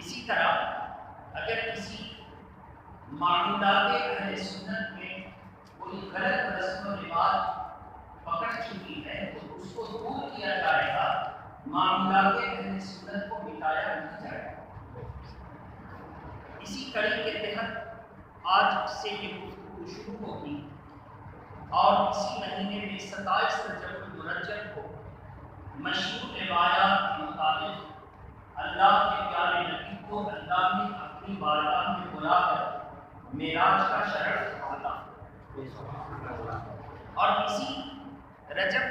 اسی طرح اگر کسی معمولات اہل سنت میں کوئی غلط رسم و رواج پکڑ چکی ہے تو اس کو دور کیا جائے گا، معمولات اہل سنت کو مٹایا نہیں جائے گا۔ اسی کڑی کے تحت آج سے یہ گفتگو شروع ہوگی اور اسی مہینے میں 27 رجب المرجب کو مشہور روایات کے مطابق اللہ کے پیارے نبی کو اللہ نے اپنی بارگاہ میں بلا کر معراج کا شرف عطا، اور اسی رجب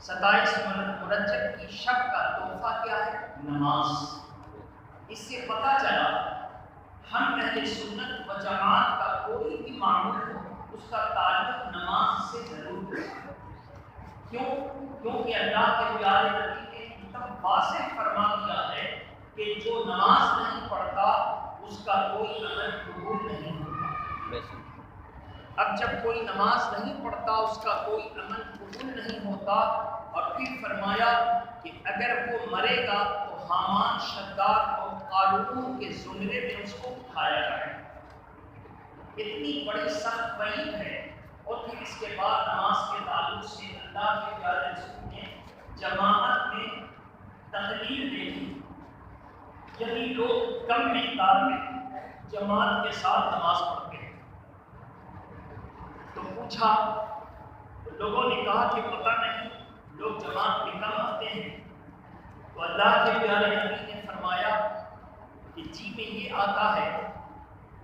27 مرجب کی شب کا تحفہ کیا ہے؟ نماز۔ اس سے پتہ چلا ہم اہل سنت و جماعت کا کوئی بھی معمول ہو اس کا تعلق نماز سے ضرور ہے۔ کیونکہ اللہ کے پیارے نبی نے ایک دم واضح فرما دیا ہے کہ جو نماز نہیں پڑھتا اس کا کوئی عمل قبول نہیں ہوتا۔ اب جب کوئی نماز نہیں پڑھتا اس کا کوئی عمل قبول نہیں ہوتا، اور پھر فرمایا کہ اگر وہ مرے گا تو حامان، شداد اور قارون کے زمرے میں اس کو اٹھایا جائے گا۔ اتنی بڑی سخت وعید ہے۔ اور پھر اس کے بعد نماز کے تعلق سے اللہ کے پیارے رسول نے جماعت میں تحریر دے دی، یعنی لوگ کم مقدار میں جماعت کے ساتھ نماز پڑھتے ہیں۔ تو پوچھا تو لوگوں نے کہا کہ پتہ نہیں لوگ جماعت میں کم آتے ہیں۔ تو اللہ کے پیارے نبی نے فرمایا کہ جی میں یہ آتا ہے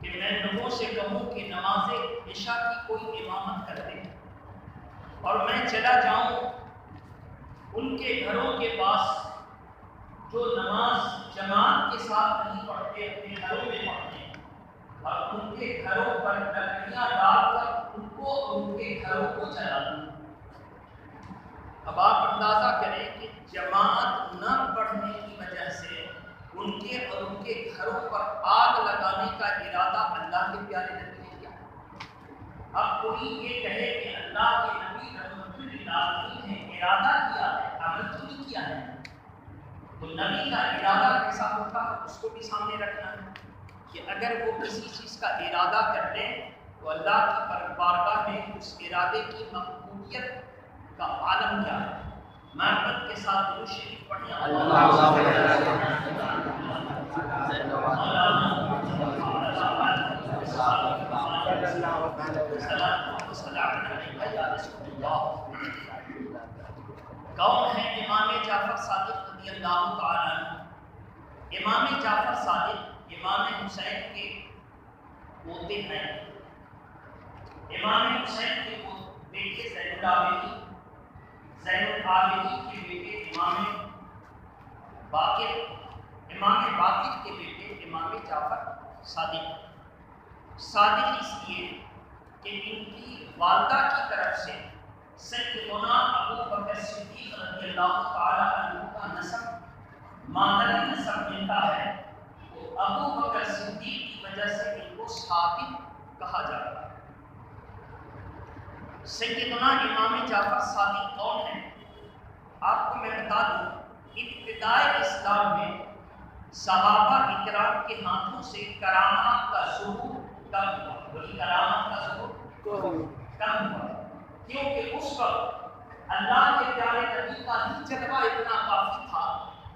کہ میں لوگوں سے کہوں کہ نماز عشاء کی کوئی امامت کر دے، اور میں چلا جاؤں ان کے گھروں کے پاس جو نماز جماعت کے ساتھ نہیں پڑھتے، اپنے گھروں میں پڑھتے ہیں، اور ان کے گھروں پر لکڑیاں ڈال کر ان کو اور ان کے گھروں کو جلا دوں۔ اب آپ اندازہ کریں کہ جماعت نہ پڑھنے کی وجہ سے ان کے اور ان کے گھروں پر آگ لگانے کا ارادہ اللہ کے پیارے نبی نے کیا۔ اب کوئی یہ کہے کہ اللہ کے نبی رحمت للعالمین نے ارادہ کیا ہے، عمل تو نہیں کیا ہے، تو نبی کا ارادہ کیسا ہوتا ہے اس کو بھی سامنے رکھنا ہے کہ اگر وہ کسی چیز کا ارادہ کر لیں تو اللہ کی بارگاہ میں اس ارادے کی مقبولیت کا عالم کیا ہے۔ محبت کے ساتھ درود شریف پڑھیں۔ کون ہے امام جعفر صادق رضی اللہ تعالیٰ عنہ؟ امام جعفر صادق امام حسین کے پوتے ہیں۔ امام حسین کے بیٹے زین العابدین کے بیٹے امام باقر کے بیٹے امام جعفر صادق اس لیے کہ ان کی والدہ کی طرف سے سیدنا ابو بکر صدیق رضی اللہ تعالی عنہ کا نسب مادری نسب ملتا ہے، تو ابو بکر صدیق کی وجہ سے ان کو صادق کہا جاتا ہے۔ سیدنا امام جعفر صادق کون ہیں؟ آپ کو میں بتا دوں، ابتدائے اسلام میں صحابہ اکرام کے ہاتھوں سے کرامات کا ظہور کم ہوا۔ وہی کرامات کا ظہور کم ہوا، کیونکہ اس وقت اللہ کے پیارے نبی کا ہی جلوہ اتنا کافی تھا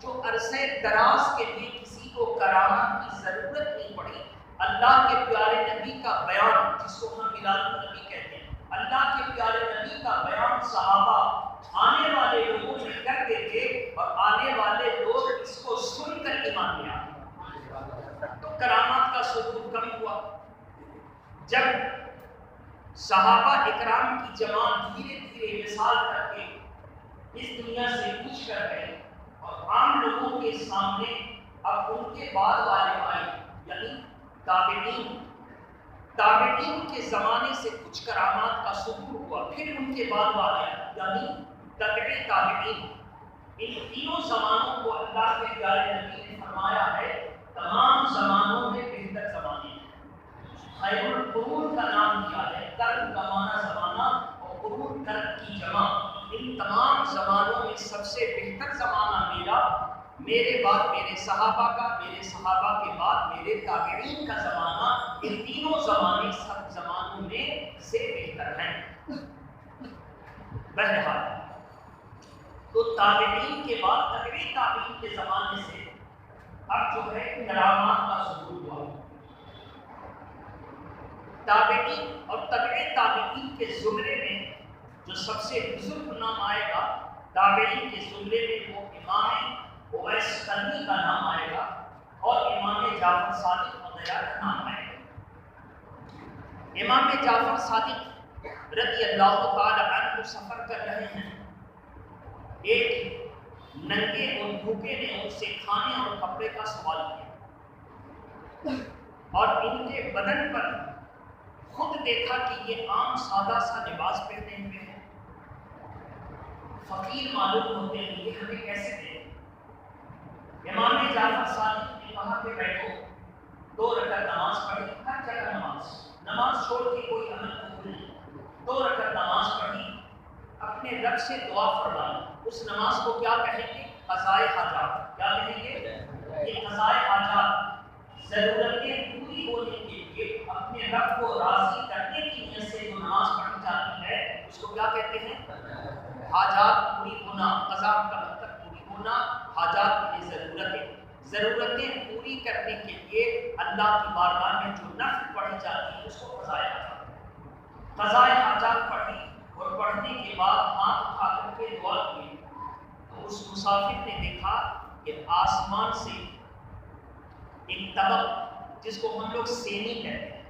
جو عرصے دراز کے لیے کسی کو کرامات کی ضرورت نہیں پڑی۔ اللہ کے پیارے نبی کا بیان، جس کو ہم میلاد النبی کہتے ہیں، اللہ کے پیارے نبی کا بیان صحابہ آنے والے لوگوں میں کرتے تھے، اور آنے والے لوگ اس کو سن کر ایمان لے آتے، تو کرامات کا ظہور کم ہوا۔ جب صحابہ اکرام کی جماعت دھیرے دھیرے وصال کر کے اس دنیا سے کوچ کر گئے، اور عام لوگوں کے سامنے اب ان کے بعد والے آئے، یعنی تابعین کے زمانے سے کچھ کرامات کا ظہور ہوا، پھر ان کے بعد والے یعنی تابعین، ان تینوں زمانوں کو اللہ کے پیارے نبی نے فرمایا ہے تمام زمانوں میں بہتر زمانے ہیں۔ خیر القرون کا نام دیا ہے، قرن کا معنی زمانہ اور قرون قرن کی جمع۔ ان تمام زمانوں میں سب سے بہتر زمانہ میرے بعد میرے صحابہ کا، میرے صحابہ کے بعد میرے تابعین کا زمانہ، یہ تینوں زمانے سب زمانوں میں سے بہتر ہیں۔ بہرحال تو تابعین کے بعد تابعین کے زمانے سے اب جو ہے کرامات کا ظہور ہوا۔ تابعین اور تابعین کے زمرے میں جو سب سے بزرگ نام آئے گا، تابعین کے زمرے میں وہ امام اویس قرنی کا نام آئے گا اور امام جعفر صادق وغیرہ کا نام آئے گا۔ امام جعفر صادق رضی اللہ تعالی عنہ سفر کر رہے ہیں، ایک ننگے اور بھوکے نے ان سے کھانے اور کپڑے کا سوال کیا اور ان کے بدن پر خود دیکھا کہ یہ عام سادہ سا لباس پہنے ہوئے ہیں، فقیر معلوم ہوتے ہیں، یہ ہمیں کیسے دیں؟ امام جعفر صادق نے کہا کہ بیٹھو، 2 رکعت نماز پڑھی، ہر جگہ نماز چھوڑ کے کوئی عمل قبول نہیں، 2 رکعت نماز پڑھی، اپنے رب سے دعا فرمائی۔ اس نماز کو کیا کہیں گے؟ قضائے حاجات۔ کیا کہیں گے؟ یہ قضائے حاجات، ضرورتیں پوری ہونے کے لیے اپنے رب کو راضی کرنے کی نیت سے جو نماز پڑھی جاتی ہے اس کو کیا کہتے ہیں؟ حاجات پوری ہونا۔ قضا کا مطلب پوری ہونا، حاجات میں ضرورتیں پوری کرنے کے لیے اللہ کی بارگاہ میں جو نفل پڑھی جاتی ہے اس کو قضائے حاجات۔ قضائے حاجات پڑھی اور پڑھنے کے بعد ہاتھ اٹھا کر کے دعا کی تو اس مسافر نے دیکھا کہ آسمان سے ایک طبق، جس کو ہم لوگ سینی کہتے ہیں،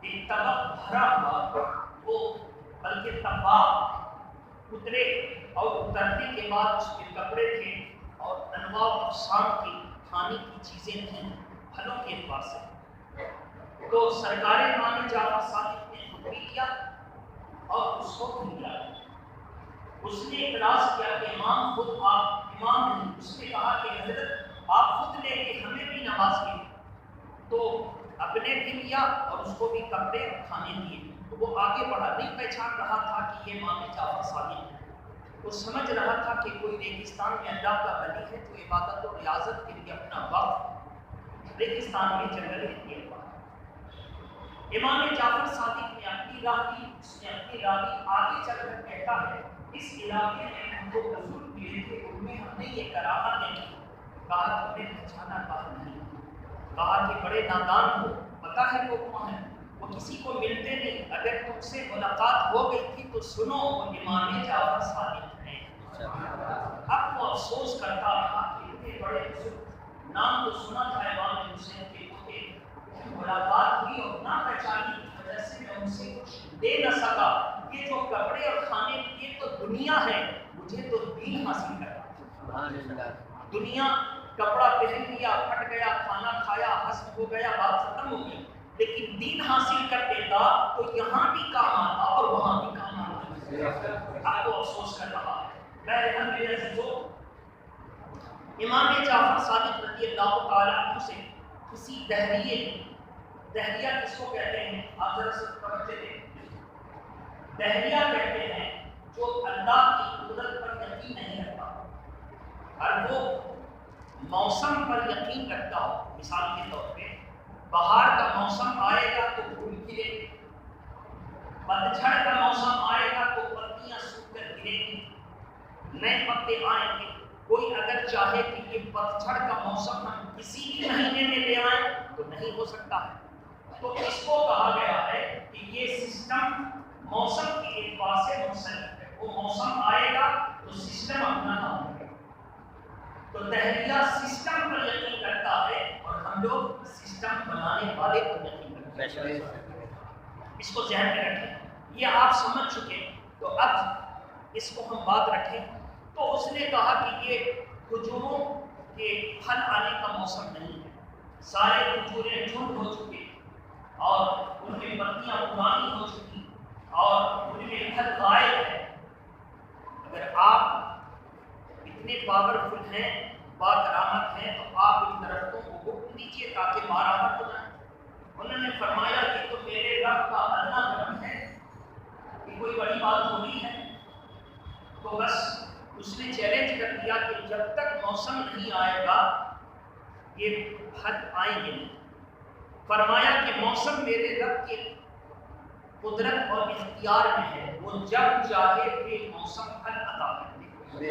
ایک طبق بھرا ہوا، وہ بلکہ طباق اترے اور اترنے کے بعد اس کے کپڑے تھے اور انواع و اقسام کی کھانے کی چیزیں تھیں پھلوں کے اعتبار سے۔ تو سرکار امام جعفر صادق نے خود بھی لیا اور اس کو کھلایا۔ اس نے اعتراض کیا کہ امام خود آپ امام نہیں، اس نے کہا کہ حضرت آپ خود لے کے ہمیں بھی نواز کی، تو اپنے بھی لیا اور اس کو بھی کپڑے اور کھانے دیے۔ تو وہ آگے بڑھا، نہیں پہچان رہا تھا کہ یہ امام جعفر صادق ہے، وہ سمجھ رہا تھا کہ کوئی ریگستان میں اللہ کا ولی ہے جو عبادت و ریاضت کے لیے اپنا وقت ریگستان میں جنگل میں دیا ہوا۔ امام جعفر صادق نے اپنی راہ لی، اس نے اپنی راہ لی، آگے چل کر کہتا ہے اس علاقے میں ہم کو بزرگ ملے تھے، ان میں ہم نے یہ کرامت دیکھی۔ کہا تم نے پہچانا؟ کہا نہیں۔ کہا کہ بڑے نادان ہو، پتہ ہے وہ کون ہے؟ وہ کسی کو ملتے نہیں، اگر تم سے ملاقات ہو گئی تھی تو سنو وہ امام جعفر صادق ہیں۔ اب وہ افسوس کرتا رہا کہ اتنے بڑے بزرگ، نام تو سنا تھا امام حسین کے، ملاقات ہوئی اور نہ پہچانی کی وجہ سے میں ان سے کچھ دے نہ سکا۔ یہ جو کپڑے اور کھانے یہ تو دنیا ہے، مجھے تو دین حاصل کرنا۔ دنیا کپڑا پہن لیا، پھٹ گیا، کھانا کھایا، ہضم ہو گیا، بات ختم ہو گئی، لیکن دین حاصل کر دیتا تو یہاں بھی کام آتا اور وہاں بھی کام آتا۔ اب وہ افسوس کر رہا ہے۔ بہرحال میرے عزیزو، امام جعفر صادق رضی اللہ تعالیٰ عنہ سے کسی دہریہ کس کو کہتے ہیں؟ آپ ذرا سے توجہ دیں۔ دہریہ کہتے ہیں جو اللہ کی قدرت پر یقین نہیں رکھتا اور وہ موسم پر یقین رکھتا ہو۔ مثال کے طور پہ بہار کا موسم آئے گا تو پھول کھلے گے، پتجھڑ کا موسم آئے گا تو پتیاں سوکھ کر گریں گی، نئے پتے آئیں گے۔ کوئی اگر چاہے کہ یہ پتجھڑ کا موسم ہم کسی بھی مہینے میں لے آئیں تو نہیں ہو سکتا ہے۔ تو اس کو کہا گیا ہے کہ یہ سسٹم موسم کے اعتبار سے منسلک ہے، وہ موسم آئے گا تو سسٹم اپنا نہ ہوگا۔ تو دہریہ سسٹم پر یقین کرتا ہے اور ہم لوگ سسٹم بنانے والے پر یقین کرتے ہیں۔ اس کو ذہن میں رکھیں، یہ آپ سمجھ چکے، تو اب اس کو ہم بات رکھیں۔ تو اس نے کہا کہ یہ کھجوروں کے پھل آنے کا موسم نہیں ہے، سارے کھجوریں جھنڈ ہو چکے اور ان میں پتیاں پرانی ہو چکی اور ان میں پھل غائب ہے۔ اگر آپ اتنے پاورفل ہیں، با کرامت ہیں، تو آپ ان درختوں کو حکم دیجیے تاکہ بارآمد ہو جائیں۔ انہوں نے فرمایا کہ تو میرے رب کا ادنا کرم ہے، کہ کوئی بڑی بات ہو رہی ہے۔ تو بس اس نے چیلنج کر دیا کہ جب تک موسم نہیں آئے گا یہ پھل آئیں گے نہیں۔ فرمایا کہ موسم میرے رب کے قدرت اور اختیار میں ہے، وہ جب چاہے بے موسم پھل عطا کر دے۔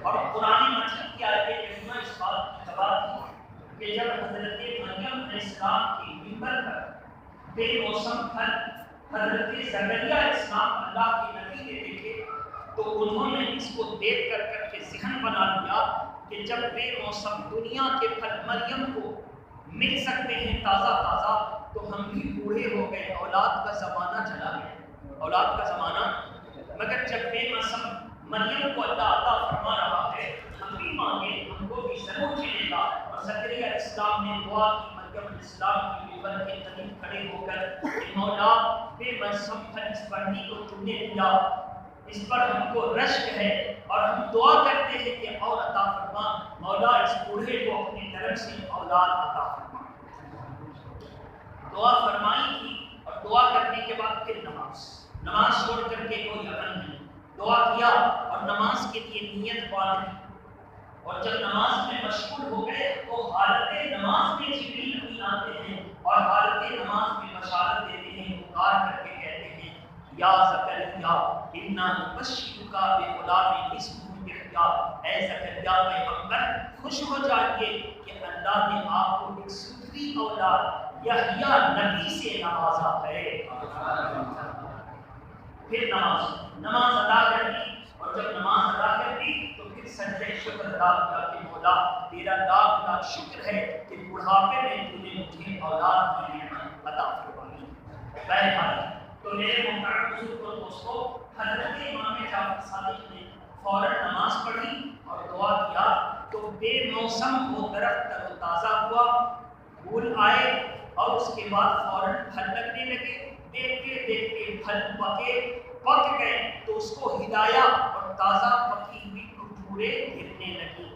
اور قرآن مجید کی آیت کریمہ اس بات کی گواہ ہے کہ جب حضرت مریم علیہ السلام کے منبر پر بے موسم پھل حضرت زکریا علیہ السلام اللہ کے نبی نے دیکھے تو انہوں نے اس کو دیکھ کر کے ذہن بنا لیا کہ جب بے موسم دنیا کے پھل مریم کو مل سکتے ہیں تازہ تازہ تو ہم بھی بوڑھے ہو گئے، اولاد کا زمانہ چلا گیا، اولاد کا زمانہ، مگر جب بے موسم مریم کو اللہ عطا فرما رہا ہے ہم بھی مانگے، ہم کو بھی ضرور ملے گا۔ اور زکریا علیہ السلام نے دعا کی مریم علیہ السلام کی ممبر کے قریب کھڑے ہو کر کہ مولا بے موسم پھل اس بندی کو تم نے دیا، اس پر ہم کو رشک ہے اور ہم دعا کرتے ہیں کہ اور عطا فرما، مولا اس بوڑھے کو اپنی طرف سے اولاد عطا فرما۔ دعا فرمائی تھی اور دعا کرنے کے بعد پھر نماز چھوڑ کر کے کوئی عمل نہیں، دعا کیا اور نماز کے لیے نیت باندھی، اور جب نماز میں مشغول ہو گئے تو حالت نماز میں جبریل امین آتے ہیں اور حالت نماز میں بشارت دیتے ہیں، پکار کر کے کہتے ہیں یا زکریا انا نبشرک بغلام اسمہ یحییٰ، اے زکریا پیغمبر خوش ہو جائیے کہ اللہ نے آپ کو ایک ستھری اولاد یحییٰ نبی سے نوازا ہے۔ پھر نماز ادا کر دی، اور جب نماز ادا کر دی تو پھر سجدہ شکر ادا کیا کہ مولا تیرا لاکھ لاکھ شکر ہے کہ بڑھاپے میں تو نے مجھے اولاد کی نعمت عطا فرمائی۔ بہرحال تو میرے محترم بزرگ اور دوستو، حضرت امام جعفر صادق نے فوراً نماز پڑھی اور دعا کیا تو بے موسم وہ درخت تر و تازہ ہوا، پھول آئے اور اس کے بعد فوراً پھل لگنے لگے، دیکھتے دیکھتے پھل پک گئے تو اس کو ہدایہ اور تازہ پکی ہوئی کھجوریں گرنے لگی،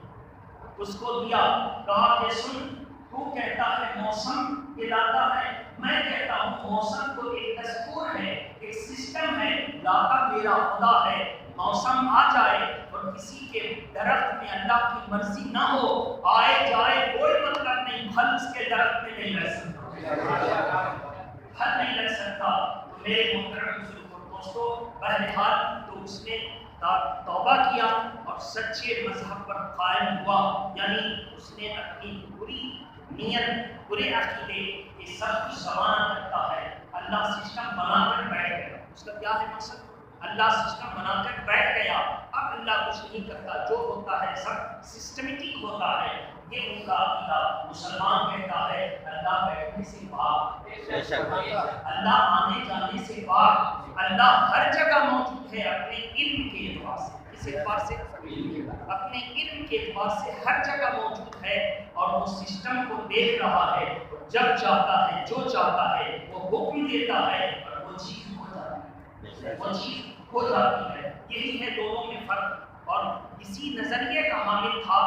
اس کو دیا، کہا کہ سن تو کہتا ہے موسم لاتا ہے، میں کہتا ہوں موسم تو ایک دستور ہے، ایک سسٹم ہے، لاتا میرا خدا ہے، موسم آ جائے اور کسی کے درخت میں اللہ کی مرضی نہ ہو، آئے جائے کوئی مطلب نہیں، پھل اس کے درخت میں نہیں لگ سکتا، پھل نہیں لگ سکتا۔ تو میرے محترم بزرگ اور دوستو، بہرحال تو اس نے توبہ کیا اور سچے مذہب پر قائم ہوا، یعنی اس نے اپنی بری نیت، برے عقیدے یہ سب کچھ سمانا کرتا ہے، اللہ سسٹم بنا کر بیٹھ گیا، اس کا کیا ہے مقصد؟ اللہ سسٹم بنا کر بیٹھ گیا، اب اللہ کچھ نہیں کرتا، جو ہوتا ہے سب سسٹمیٹک ہوتا ہے، یہ ان کا عقیدہ۔ مسلمان کہتا ہے اللہ بیٹھنے سے پاک، اللہ آنے جانے سے پاک، اللہ ہر جگہ موجود ہے اپنے علم کے اعتبار سے، اس اعتبار سے اپنے علم کے اعتبار سے ہر جگہ موجود ہے، اور وہ سسٹم کو دیکھ رہا ہے، جب چاہتا ہے جو چاہتا ہے وہ حکم دیتا ہے اور وہ چیز ہو جاتی ہے، وہ چیز ہو جاتی ہے۔ یہی ہے دونوں میں فرق، اور اسی نظریے کا حامل تھا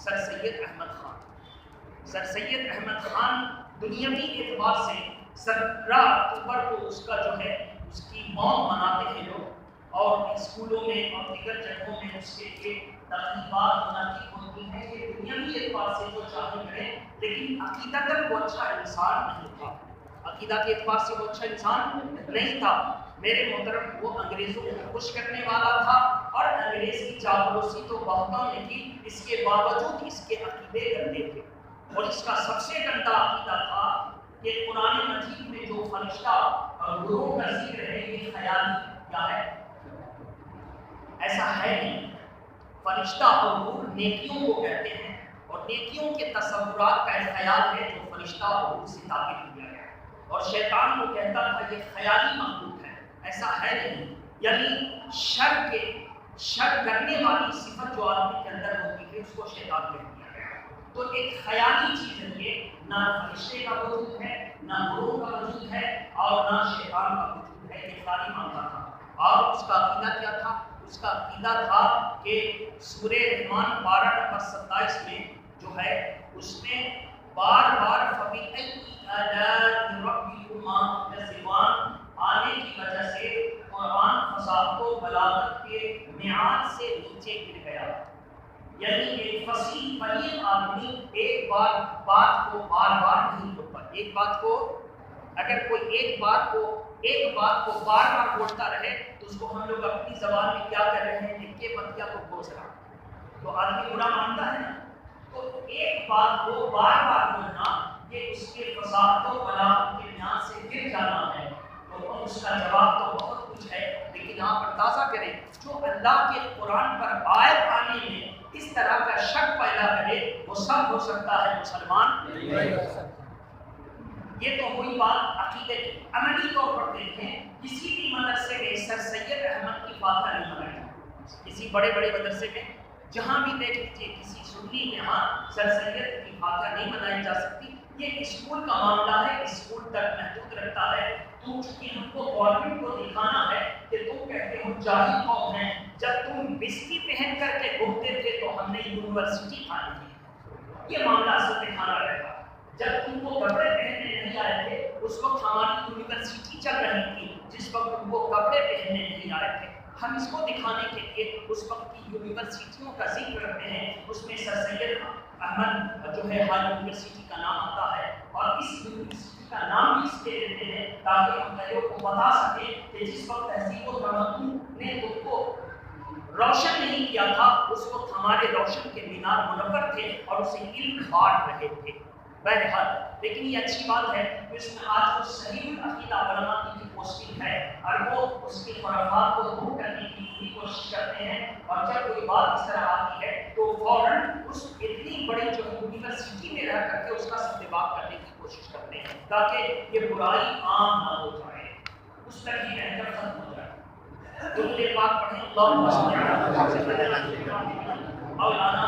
سر سید احمد خان۔ سر سید احمد خان دنیاوی اعتبار سے 17 اکتوبر کو اس کا جو ہے اس کی موت مناتے ہیں لوگ، اور اسکولوں میں اور دیگر جگہوں میں اس کے لیے تقریبات منعقد ہوتی ہیں، یہ دنیاوی اعتبار سے جو چاہے کریں، لیکن عقیدتاً وہ اچھا انسان نہیں تھا، عقیدہ کے اعتبار سے وہ اچھا انسان نہیں تھا۔ میرے محترم وہ انگریزوں کو خوش کرنے والا تھا، اور انگریز کی چاپلوسی تو بہتوں نے کی، اس کے باوجود اس کے عقیدے گندے تھے، اور اس کا سب سے گندا عقیدہ تھا کہ قرآن مجید میں جو فرشتہ اور گروہ کا ذکر ہے یہ خیالی کیا ہے، ایسا ہے نہیں، فرشتہ اور روح نیکیوں کو کہتے ہیں، اور نیکیوں کے تصورات کا ایک خیال ہے جو فرشتہ اور روح سے تعبیر کیا گیا، اور شیطان کو کہتا تھا یہ خیالی مخلوق ہے، ایسا ہے نہیں، یعنی شر کرنے والی صفت جو آدمی کے اندر ہوتی ہے اس کو شیطان کہہ دیا گیا، تو ایک خیالی چیز ہے یہ، نہ فرشتے کا وجود ہے، نہ روح کا وجود ہے، اور نہ شیطان کا وجود ہے، یہ خالی مانگا تھا۔ اور اس کا عقیدہ کیا تھا؟ اس کا عقیدہ تھا کہ سورہ رحمان 12 نمبر 27 میں جو ہے اس میں بار بار فَبِأَيِّ آلَاءِ رَبِّكُمَا تُكَذِّبَانِ آنے کی وجہ سے قرآن فصاحت و بلاغت کے معیار سے نیچے بات کو بار بار نہیں بولتا. ایک بات کو اگر کوئی ایک بات کو بار بار بولتا رہے تو اس کو ہم لوگ اپنی زبان میں کیا کر رہے ہیں کہ پتیا کو گھوس رہا, تو آدمی برا مانتا ہے نا. تو ایک بات کو بار بار بولنا یہ اس کے فساد و بلاغت کے بیان سے گر جانا ہے. تو اس کا جواب تو بہت کچھ ہے, لیکن یہاں پر تازہ کریں جو اللہ کے قرآن پر آیت آنے میں اس طرح کا شک پیدا کرے وہ سب ہو سکتا ہے, مسلمان نہیں ہو سکتا. یہ تو ہوئی بات عقیدے کی. عملی طور پر دیکھیں کسی بھی مدرسے میں سر سید احمد کی فاتحہ نہیں منائی جاتی. کسی بڑے بڑے مدرسے میں جہاں بھی دیکھ لیجیے کسی سنی کے ہاں سر سید کی فاتحہ نہیں منائی جا سکتی. یہ اسکول کا معاملہ ہے, اسکول تک محدود رکھتا ہے. تو چونکہ ہم کو گورنمنٹ کو دکھانا ہے کہ تم کہتے ہو جاہل قوم ہیں, جب تم بستی پہن کر کے گھومتے تھے تو ہم نے یونیورسٹی کھانی تھی. یہ معاملہ اصل میں کھانا رہتا. جب تم کو کپڑے پہننے نہیں آئے تھے اس وقت ہماری یونیورسٹی چل رہی تھی, جس وقت تم کو کپڑے پہننے نہیں آئے تھے. ہم اس کو دکھانے کے لیے اس وقت کی یونیورسٹیوں کا ذکر کرتے ہیں. اس میں سر سید احمد جو ہے ہر یونیورسٹی کا نام آتا ہے, اور اس یونیورسٹی کا نام بھی اس لیے دیتے ہیں تاکہ ہم لوگوں کو بتا سکیں کہ جس وقت تہذیب و تمدن نے تم کو روشن نہیں کیا تھا اس وقت ہمارے روشن کے مینار منور تھے اور اسے علم بانٹ رہے تھے. بہرحال لیکن یہ اچھی بات ہے کہ اس میں آج وہ صحیح العقیدہ علماء کی پوسٹنگ ہے اور وہ اس کے خرافات کو دور کرنے کی پوری کوشش کرتے ہیں. اور جب کوئی بات اس طرح آتی ہے تو فوراً اس اتنی بڑی جو یونیورسٹی میں رہ کر کے اس کا استباق کرنے کی کوشش کرتے ہیں تاکہ یہ برائی عام نہ ہو جائے, اس طرح ہی رہ کر ختم ہو جائے. درود پاک پڑھیں اللہم صلی علی مولانا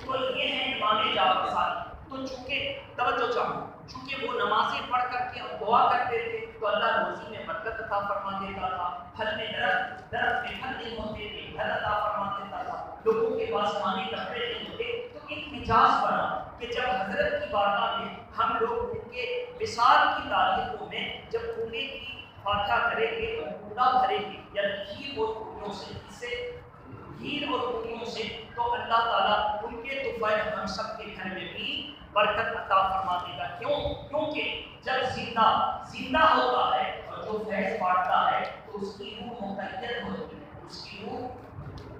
تو یہ ہے امام جعفر صادق. تو چونکہ توجہ چاہوں چونکہ وہ نمازیں پڑھ کر کے اور دعا کرتے تھے تو اللہ روزی میں برکت عطا فرما دیتا تھا. پھل میں درخت میں پھل نہیں ہوتے تھے, پھل عطا فرما دیتا تھا. لوگوں کے پاس کھانے کپڑے نہیں ہوتے. تو ایک مزاج بنا کہ جب حضرت کی بارگاہ میں ہم لوگ ان کے وصال کی تاریخوں میں جب کونے کی فاتحہ کریں گے اور کوڑا بھریں گے یا کھیر اور پوریوں سے تو اللہ تعالیٰ ان کے طفیل ہم سب کے گھر میں بھی برکت عطا فرما دے گا. کیونکہ جب زندہ ہوتا ہے اور جو فیض بانٹتا ہے تو اس کی روح مقید ہوتی ہے. اس کی روح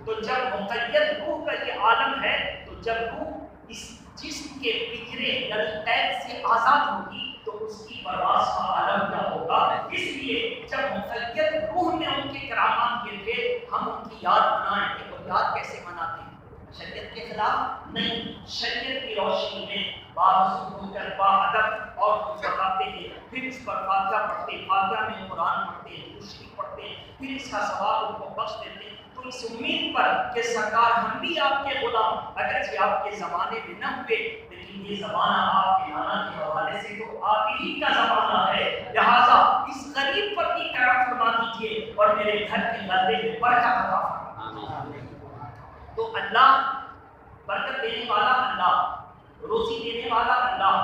تو جب مقید روح کا یہ عالم ہے تو جب روح اس جسم کے پنجرے یعنی قید سے آزاد ہوگی تو اس کی پرواز کا عالم کیا ہوگا. اس لیے جب مقید روح میں ان کے کرامات کے تھے ہم ان کی یاد منائیں گے. اور یاد کیسے مناتے ہیں؟ شریعت کے خلاف نہیں, شریعت کی روشنی میں باوضو ہو کر باادب اور بتاتے ہیں. پھر اس پر فاتحہ پڑھتے, فاتحہ میں قرآن پڑھتے, درود شریف پڑھتے, پھر اس کا ثواب ان کو بخش دیتے. تو اس امید پر کہ سرکار ہم بھی آپ کے غلام اگرچہ آپ کے زمانے میں نہ ہوئے لیکن یہ زمانہ آپ کے نانا کے حوالے سے تو آپ ہی کا زمانہ ہے, لہٰذا اس غریب پر بھی کرم فرما دیجیے اور میرے گھر کے گردے میں برکت عطا فرما. تو اللہ برکت دینے والا اللہ, روزی دینے والا اللہ,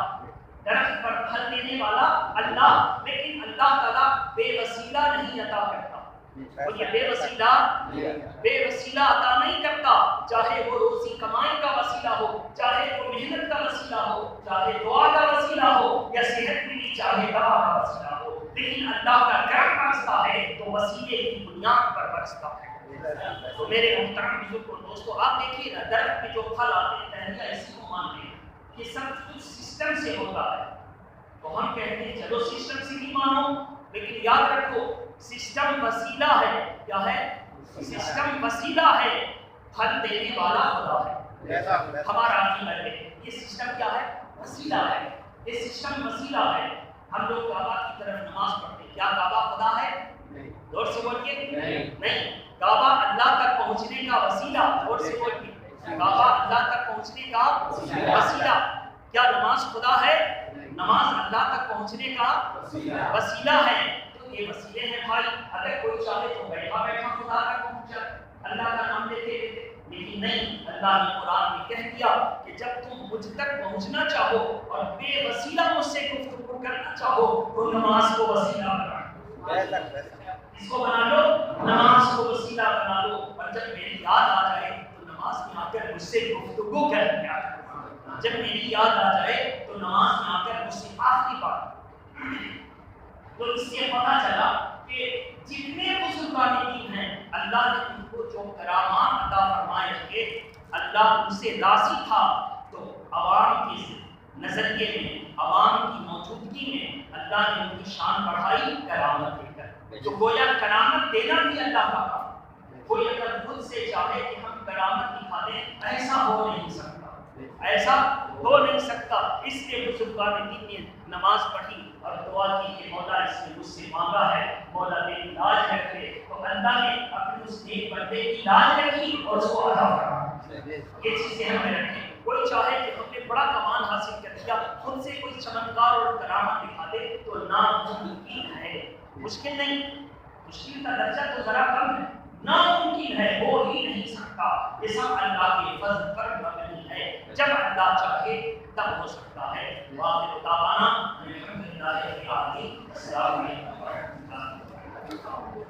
درخت پر پھل دینے والا اللہ, لیکن اللہ تعالیٰ بے وسیلہ نہیں عطا کرتا. اور یہ بے وسیلہ عطا نہیں کرتا, چاہے وہ روزی کمائی کا وسیلہ ہو, چاہے وہ محنت کا وسیلہ ہو, چاہے دعا کا وسیلہ ہو یا صحت ملی چاہے دوا کا وسیلہ ہو, لیکن اللہ کا کرم برستا ہے تو وسیلے کی بنیاد پر برستا ہے. تو میرے محترم بزرگ اور دوستو آپ دیکھیے نا, درخت میں جو پھل آتے ہیں پہلے ایسی کو مانتے ہیں کہ سب کچھ سسٹم سے ہوتا ہے. تو ہم کہتے ہیں چلو سسٹم سے بھی مانو, لیکن یاد رکھو سسٹم وسیلہ ہے. کیا ہے؟ سسٹم وسیلہ ہے, پھل دینے والا خدا ہے. ہمارا عقیدہ ہے یہ سسٹم کیا ہے؟ وسیلہ ہے. یہ سسٹم وسیلہ ہے. ہم لوگ کعبہ کی طرف نماز پڑھتے ہیں, کیا کعبہ خدا ہے؟ زور سے بولیے. نہیں, کعبہ اللہ تک پہنچنے کا وسیلہ. زور سے بولیے. کعبہ اللہ تک پہنچنے کا وسیلہ. کیا نماز خدا ہے؟ نماز اللہ تک پہنچنے کا وسیلہ ہے. تو یہ وسیلے ہیں بھائی. اگر کوئی چاہے تو بیٹھا بیٹھا خدا تک پہنچ جائے اللہ کا نام لیتے لیتے, لیکن نہیں, اللہ نے قرآن میں کہہ دیا کہ جب تم مجھ تک پہنچنا چاہو اور بے وسیلہ مجھ سے گفتگو کرنا چاہو تو نماز کو وسیلہ بنا. اس کو بنا لو، نماز کو وسیلہ بنا لو، اور جب میری یاد آ جائے تو نماز میں آ کر مجھ سے گفتگو کر لیا کرو، جب میری یاد آ جائے تو نماز میں آ کر مجھ سے آخری بات۔ تو اس سے پتہ چلا کہ جتنے بزرگان دین ہیں اللہ نے ان کو جو کرامات عطا فرمائے تھے، اللہ ان سے راضی تھا، تو عوام کے نظریے میں، عوام کی موجودگی میں اللہ نے ان کی شان بڑھائی کرامت دے کر۔ تو گویا کرامت دینا بھی اللہ کا کام۔ کوئی اگر خود سے چاہے کہ ہم کرامت دکھا دیں، ایسا ہو نہیں سکتا، ایسا ہو نہیں سکتا۔ اس لیے بزرگان دین نے نماز پڑھی اور دعا کی کہ مولا اس نے مجھ سے مانگا ہے، مولا میری لاج رکھے، تو اللہ نے اپنے اس نیک بندے کی لاج رکھی اور اس کو عطا فرمایا۔ یہ چیزیں ہمیں رکھیں۔ کوئی چاہے کہ ہم نے بڑا کمال حاصل کر لیا، خود سے کوئی چمتکار اور کرامت دکھا دے تو ناممکن ہے، مشکل نہیں، مشکل کا درجہ تو ذرا کم ہے، ناممکن ہے، ہو ہی نہیں سکتا۔ یہ سب اللہ کے فضل پر مبنی ہے، جب اللہ چاہے تب ہو سکتا ہے۔ وآخر دعوانا الحمدللہ رب العالمین۔ السلام علیکم ورحمۃ اللہ وبرکاتہ۔